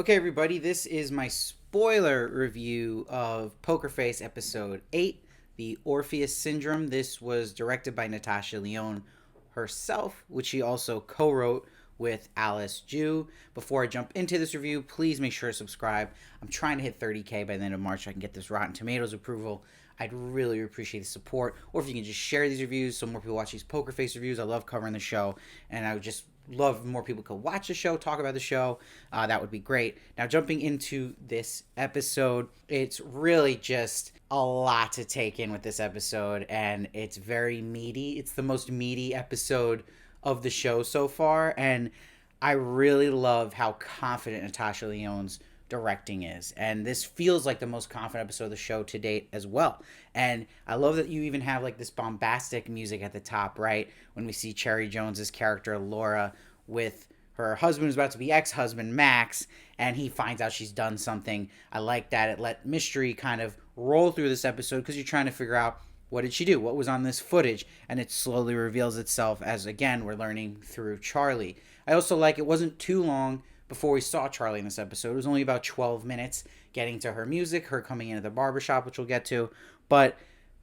Okay, everybody, this is my spoiler review of Poker Face episode 8, The Orpheus Syndrome. This was directed by Natasha Lyonne herself, which she also co wrote with Alice Jew. Before I jump into this review, please make sure to subscribe. I'm trying to hit 30K by the end of March so I can get this Rotten Tomatoes approval. I'd really appreciate the support. Or if you can just share these reviews so more people watch these Poker Face reviews. I love covering the show, and I would just love if more people could watch the show, talk about the show. That would be great. Now, jumping into this episode, it's really just a lot to take in with this episode, and it's very meaty. It's the most meaty episode of the show so far, and I really love how confident Natasha Lyonne's directing is, and this feels like the most confident episode of the show to date as well. And I love that you even have like this bombastic music at the top, right, when we see Cherry Jones's character Laura with her husband who's about to be ex-husband Max, and he finds out she's done something. I like that it let mystery kind of roll through this episode because you're trying to figure out, what did she do? What was on this footage? And it slowly reveals itself as, again, we're learning through Charlie. I also like it wasn't too long before we saw Charlie in this episode. It was only about 12 minutes getting to her music, her coming into the barbershop, which we'll get to. But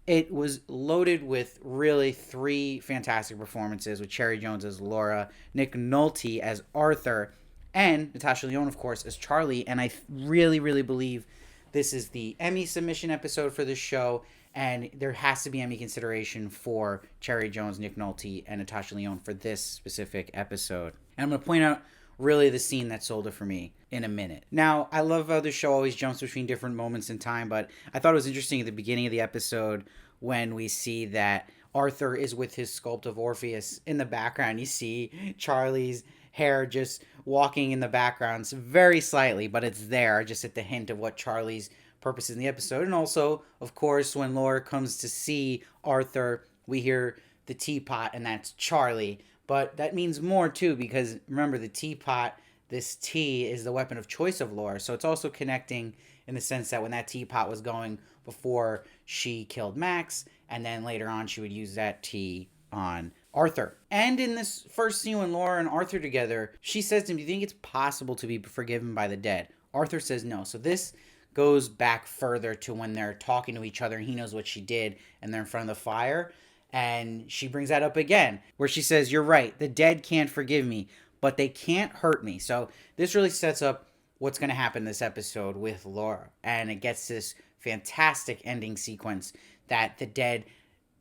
it was loaded with really three fantastic performances with Cherry Jones as Laura, Nick Nolte as Arthur, and Natasha Lyonne, of course, as Charlie. And I really, really believe this is the Emmy submission episode for this show, and there has to be Emmy consideration for Cherry Jones, Nick Nolte, and Natasha Lyonne for this specific episode. And I'm going to point out really the scene that sold it for me in a minute. Now, I love how the show always jumps between different moments in time, but I thought it was interesting at the beginning of the episode when we see that Arthur is with his sculpt of Orpheus in the background. You see Charlie's hair just walking in the background very slightly, but it's there just at the hint of what Charlie's purpose in the episode. And also, of course, when Laura comes to see Arthur, we hear the teapot, and that's Charlie. But that means more too, because remember, the teapot, this tea is the weapon of choice of Laura. So it's also connecting in the sense that when that teapot was going before she killed Max, and then later on she would use that tea on Arthur. And in this first scene when Laura and Arthur together, she says to him, do you think it's possible to be forgiven by the dead? Arthur says no. So this goes back further to when they're talking to each other and he knows what she did and they're in front of the fire. And she brings that up again, where she says, you're right, the dead can't forgive me, but they can't hurt me. So this really sets up what's going to happen this episode with Laura. And it gets this fantastic ending sequence that the dead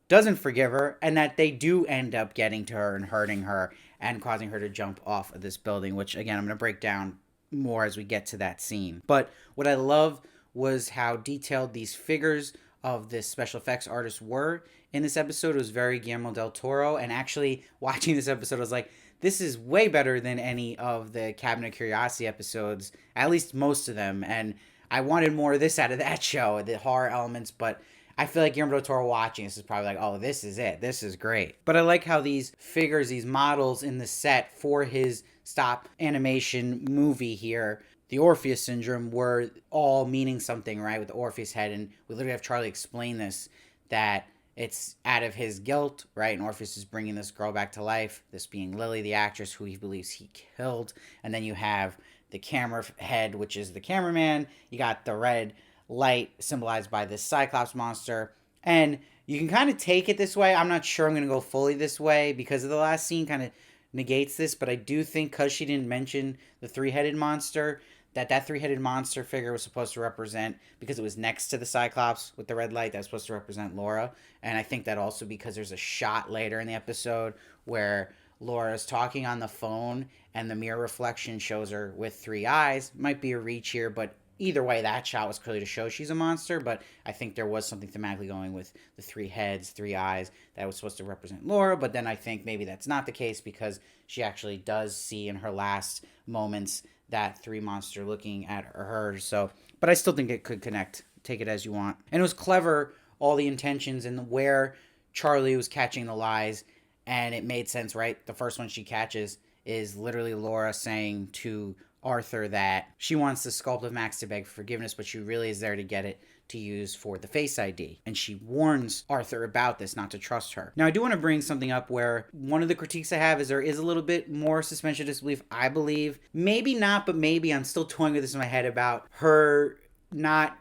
doesn't forgive her, and that they do end up getting to her and hurting her and causing her to jump off of this building, which, again, I'm going to break down more as we get to that scene. But what I love was how detailed these figures of this special effects artist were in this episode. It was very Guillermo del Toro, and actually watching this episode I was like, this is way better than any of the Cabinet of Curiosity episodes, at least most of them, and I wanted more of this out of that show, the horror elements. But I feel like Guillermo del Toro watching this is probably like, oh, this is it, this is great. But I like how these figures, these models in the set for his stop animation movie here, the Orpheus Syndrome, were all meaning something, right, with the Orpheus head. And we literally have Charlie explain this, that it's out of his guilt, right? And Orpheus is bringing this girl back to life, this being Lily, the actress who he believes he killed. And then you have the camera head, which is the cameraman. You got the red light symbolized by this Cyclops monster. And you can kind of take it this way. I'm not sure I'm going to go fully this way because of the last scene kind of negates this. But I do think, because she didn't mention the three-headed monster, that three-headed monster figure was supposed to represent, because it was next to the Cyclops with the red light, that was supposed to represent Laura. And I think that also because there's a shot later in the episode where Laura's talking on the phone and the mirror reflection shows her with three eyes. Might be a reach here, but either way, that shot was clearly to show she's a monster. But I think there was something thematically going with the three heads, three eyes, that was supposed to represent Laura. But then I think maybe that's not the case, because she actually does see in her last moments that three monster looking at her. So, but I still think it could connect. Take it as you want. And it was clever, all the intentions and where Charlie was catching the lies. And it made sense, right? The first one she catches is literally Laura saying to Arthur that she wants the sculpt of Max to beg for forgiveness, but she really is there to get it to use for the Face ID. And she warns Arthur about this, not to trust her. Now, I do want to bring something up where one of the critiques I have is there is a little bit more suspension of disbelief, I believe. Maybe not, but maybe I'm still toying with this in my head about her not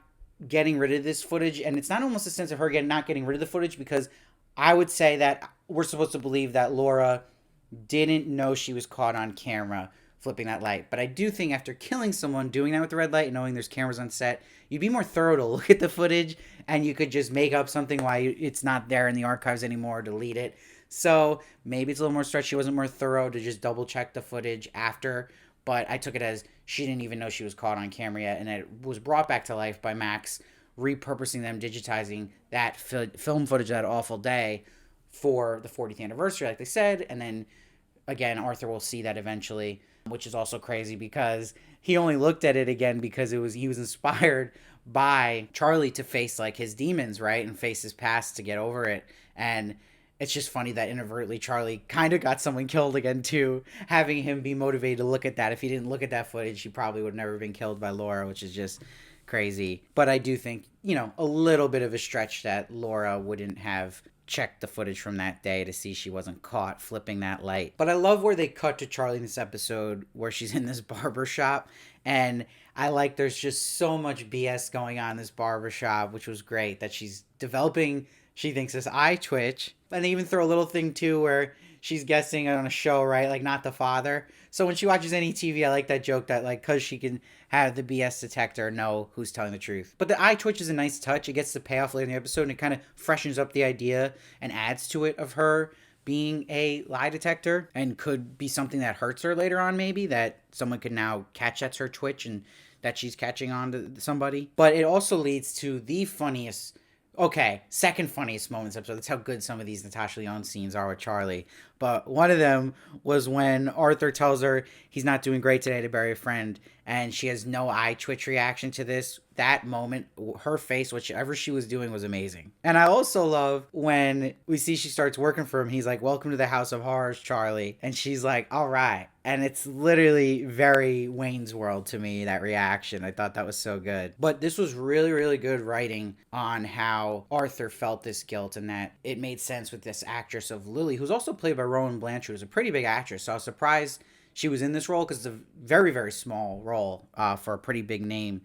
getting rid of this footage. And it's not almost a sense of her not getting rid of the footage, because I would say that we're supposed to believe that Laura didn't know she was caught on camera flipping that light. But I do think after killing someone, doing that with the red light, knowing there's cameras on set, you'd be more thorough to look at the footage, and you could just make up something why it's not there in the archives anymore, delete it. So maybe it's a little more stretched. She wasn't more thorough to just double check the footage after. But I took it as she didn't even know she was caught on camera yet, and it was brought back to life by Max repurposing them, digitizing that film footage of that awful day for the 40th anniversary, like they said. And then again, Arthur will see that eventually, which is also crazy because he only looked at it again because he was inspired by Charlie to face like his demons, right? And face his past to get over it. And it's just funny that inadvertently Charlie kind of got someone killed again too, having him be motivated to look at that. If he didn't look at that footage, he probably would have never been killed by Laura, which is just crazy. But I do think, a little bit of a stretch that Laura wouldn't have checked the footage from that day to see she wasn't caught flipping that light. But I love where they cut to Charlie in this episode where she's in this barber shop, and I like there's just so much BS going on in this barber shop, which was great, that she's developing, she thinks, this eye twitch. And they even throw a little thing too where she's guessing on a show, right? Like, not the father. So when she watches any TV, I like that joke that, like, because she can have the BS detector know who's telling the truth. But the eye twitch is a nice touch. It gets the payoff later in the episode, and it kind of freshens up the idea and adds to it of her being a lie detector, and could be something that hurts her later on, maybe, that someone could now catch that's her twitch and that she's catching on to somebody. But it also leads to the funniest... second funniest moments episode. That's how good some of these Natasha Lyonne scenes are with Charlie. But one of them was when Arthur tells her he's not doing great today to bury a friend, and she has no eye twitch reaction to this. That moment, her face, whichever she was doing, was amazing. And I also love when we see she starts working for him. He's like, "Welcome to the House of Horrors, Charlie." And she's like, "All right." And it's literally very Wayne's World to me, that reaction. I thought that was so good. But this was really, really good writing on how Arthur felt this guilt, and that it made sense with this actress of Lily, who's also played by Rowan Blanchard, who's a pretty big actress. So I was surprised she was in this role, because it's a very, very small role for a pretty big name.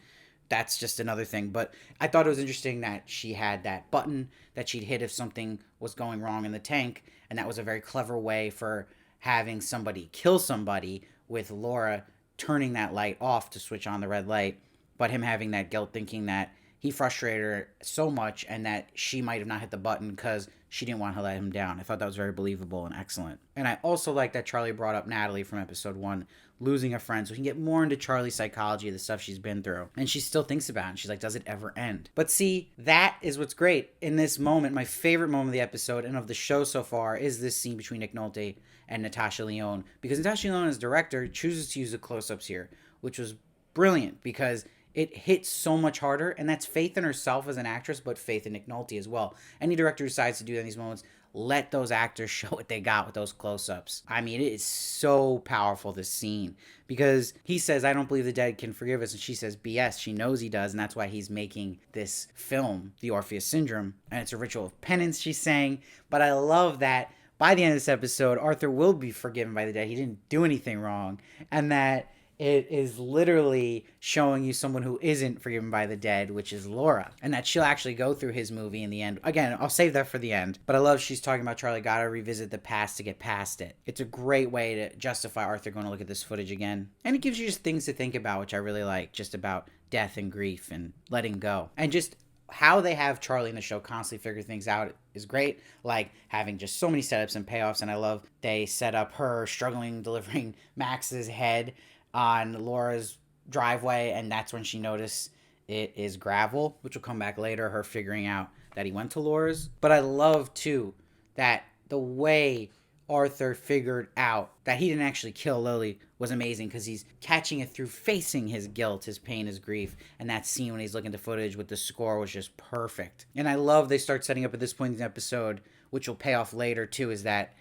That's just another thing. But I thought it was interesting that she had that button that she'd hit if something was going wrong in the tank. And that was a very clever way for having somebody kill somebody, with Laura turning that light off to switch on the red light. But him having that guilt, thinking that he frustrated her so much and that she might have not hit the button because she didn't want to let him down. I thought that was very believable and excellent. And I also like that Charlie brought up Natalie from episode 1, losing a friend, so we can get more into Charlie's psychology, the stuff she's been through. And she still thinks about it, and she's like, does it ever end? But see, that is what's great. In this moment, my favorite moment of the episode and of the show so far is this scene between Nick Nolte and Natasha Lyonne. Because Natasha Lyonne, as director, chooses to use the close-ups here, which was brilliant, because it hits so much harder, and that's faith in herself as an actress, but faith in Nick Nolte as well. Any director who decides to do that in these moments, let those actors show what they got with those close-ups. I mean, it is so powerful, this scene, because he says, "I don't believe the dead can forgive us," and she says, "BS." She knows he does, and that's why he's making this film, The Orpheus Syndrome, and it's a ritual of penance, she's saying. But I love that by the end of this episode, Arthur will be forgiven by the dead. He didn't do anything wrong, and that it is literally showing you someone who isn't forgiven by the dead, which is Laura. And that she'll actually go through his movie in the end. Again, I'll save that for the end. But I love she's talking about Charlie gotta revisit the past to get past it. It's a great way to justify Arthur going to look at this footage again. And it gives you just things to think about, which I really like. Just about death and grief and letting go. And just how they have Charlie in the show constantly figure things out is great. Like having just so many setups and payoffs. And I love they set up her struggling delivering Max's head on Laura's driveway, and that's when she noticed it is gravel, which will come back later, her figuring out that he went to Laura's. But I love too that the way Arthur figured out that he didn't actually kill Lily was amazing, because he's catching it through facing his guilt, his pain, his grief. And that scene when he's looking at the footage with the score was just perfect. And I love they start setting up at this point in the episode, which will pay off later too, is that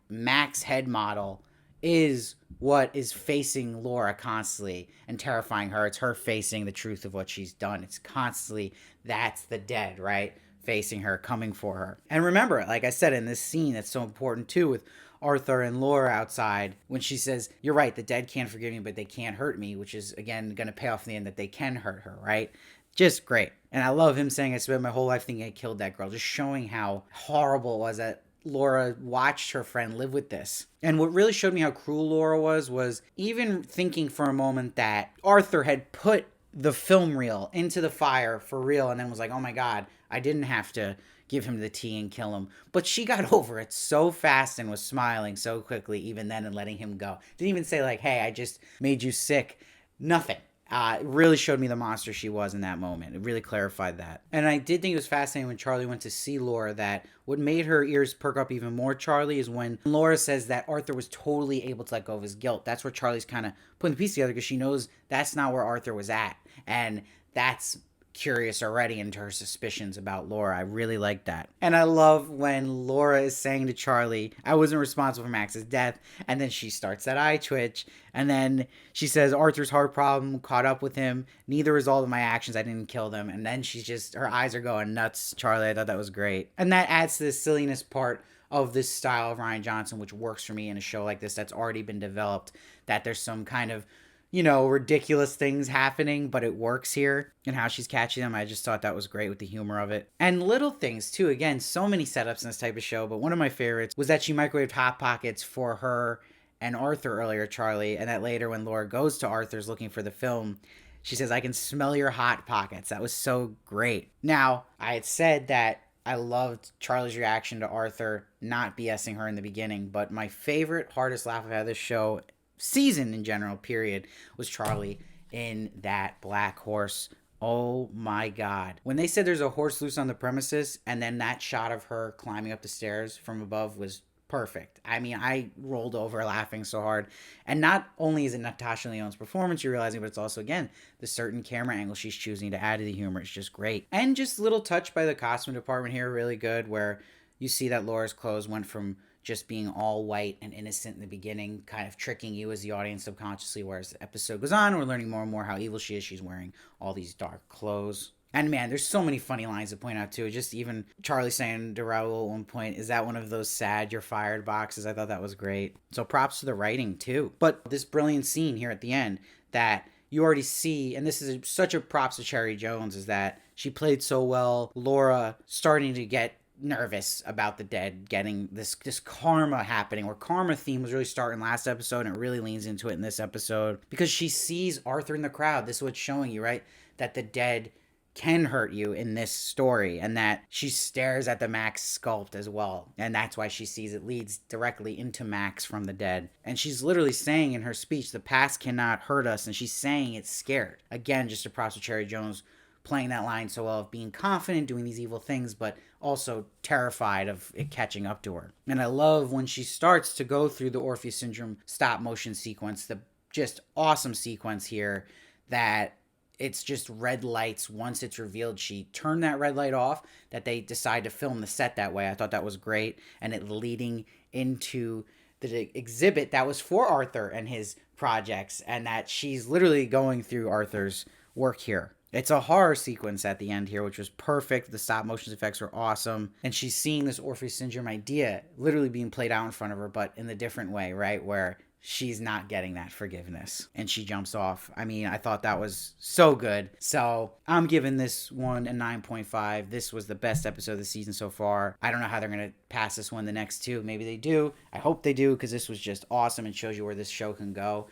Max head model is what is facing Laura constantly and terrifying her. It's her facing the truth of what she's done. It's constantly, that's the dead, right? Facing her, coming for her. And remember, like I said in this scene, that's so important too with Arthur and Laura outside when she says, "You're right, the dead can't forgive me, but they can't hurt me," which is again going to pay off in the end that they can hurt her, right? Just great. And I love him saying, "I spent my whole life thinking I killed that girl," just showing how horrible it was that Laura watched her friend live with this. And what really showed me how cruel Laura was even thinking for a moment that Arthur had put the film reel into the fire for real and then was like, "Oh my God, I didn't have to give him the tea and kill him." But she got over it so fast and was smiling so quickly even then and letting him go. Didn't even say like, "Hey, I just made you sick." Nothing. It really showed me the monster she was in that moment. It really clarified that. And I did think it was fascinating when Charlie went to see Laura that what made her ears perk up even more, Charlie, is when Laura says that Arthur was totally able to let go of his guilt. That's where Charlie's kind of putting the piece together because she knows that's not where Arthur was at. And that's curious already into her suspicions about Laura. I really like that. And I love when Laura is saying to Charlie, "I wasn't responsible for Max's death." And then she starts that eye twitch. And then she says, "Arthur's heart problem caught up with him. Neither result of my actions. I didn't kill them." And then she's just, her eyes are going nuts. Charlie, I thought that was great. And that adds to the silliness part of this style of Rian Johnson, which works for me in a show like this that's already been developed, that there's some kind of ridiculous things happening, but it works here and how she's catching them. I just thought that was great with the humor of it. And little things too. Again, so many setups in this type of show, but one of my favorites was that she microwaved Hot Pockets for her and Arthur earlier, Charlie, and that later when Laura goes to Arthur's looking for the film, she says, "I can smell your Hot Pockets." That was so great. Now, I had said that I loved Charlie's reaction to Arthur not BSing her in the beginning, but my favorite, hardest laugh I've had this show, season in general, period, was Charlie in that black horse. Oh my God. When they said there's a horse loose on the premises and then that shot of her climbing up the stairs from above was perfect. I mean, I rolled over laughing so hard. And not only is it Natasha Lyonne's performance you're realizing, but it's also, again, the certain camera angle she's choosing to add to the humor. It's just great. And just little touch by the costume department here, really good, where you see that Laura's clothes went from just being all white and innocent in the beginning, kind of tricking you as the audience subconsciously, whereas the episode goes on, we're learning more and more how evil she is. She's wearing all these dark clothes. And man, there's so many funny lines to point out too. Just even Charlie saying to Raul at one point, "Is that one of those sad you're fired boxes?" I thought that was great. So props to the writing too. But this brilliant scene here at the end that you already see, and this is such a props to Cherry Jones, is that she played so well. Laura starting to get nervous about the dead, getting this karma happening, where karma theme was really starting last episode and it really leans into it in this episode because she sees Arthur in the crowd. This is what's showing you, right? That the dead can hurt you in this story, and that she stares at the Max sculpt as well, and that's why she sees it leads directly into Max from the dead. And she's literally saying in her speech, "The past cannot hurt us," and she's saying it's scared. Again, just a props to Cherry Jones playing that line so well, of being confident, doing these evil things, but also terrified of it catching up to her. And I love when she starts to go through the Orpheus syndrome stop motion sequence, the just awesome sequence here, that it's just red lights. Once it's revealed she turned that red light off, that they decide to film the set that way. I thought that was great. And it leading into the exhibit that was for Arthur and his projects, and that she's literally going through Arthur's work here. It's a horror sequence at the end here, which was perfect. The stop motion effects were awesome. And she's seeing this Orpheus syndrome idea literally being played out in front of her, but in the different way, right? Where she's not getting that forgiveness and she jumps off. I mean, I thought that was so good. So I'm giving this one a 9.5. This was the best episode of the season so far. I don't know how they're going to pass this one the next two. Maybe they do. I hope they do, because this was just awesome and shows you where this show can go.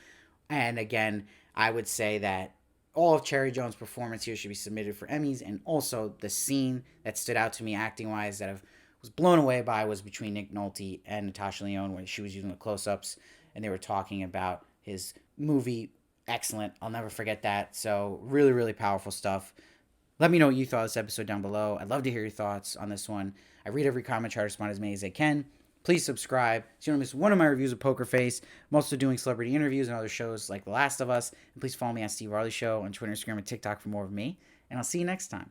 And again, I would say that all of Cherry Jones' performance here should be submitted for Emmys, and also the scene that stood out to me acting-wise that I was blown away by was between Nick Nolte and Natasha Lyonne, where she was using the close-ups and they were talking about his movie. Excellent. I'll never forget that. So really, really powerful stuff. Let me know what you thought of this episode down below. I'd love to hear your thoughts on this one. I read every comment, try to respond as many as I can. Please subscribe so you don't miss one of my reviews of Poker Face. I'm also doing celebrity interviews and other shows like The Last of Us. And please follow me at Steve Varley Show on Twitter, Instagram, and TikTok for more of me. And I'll see you next time.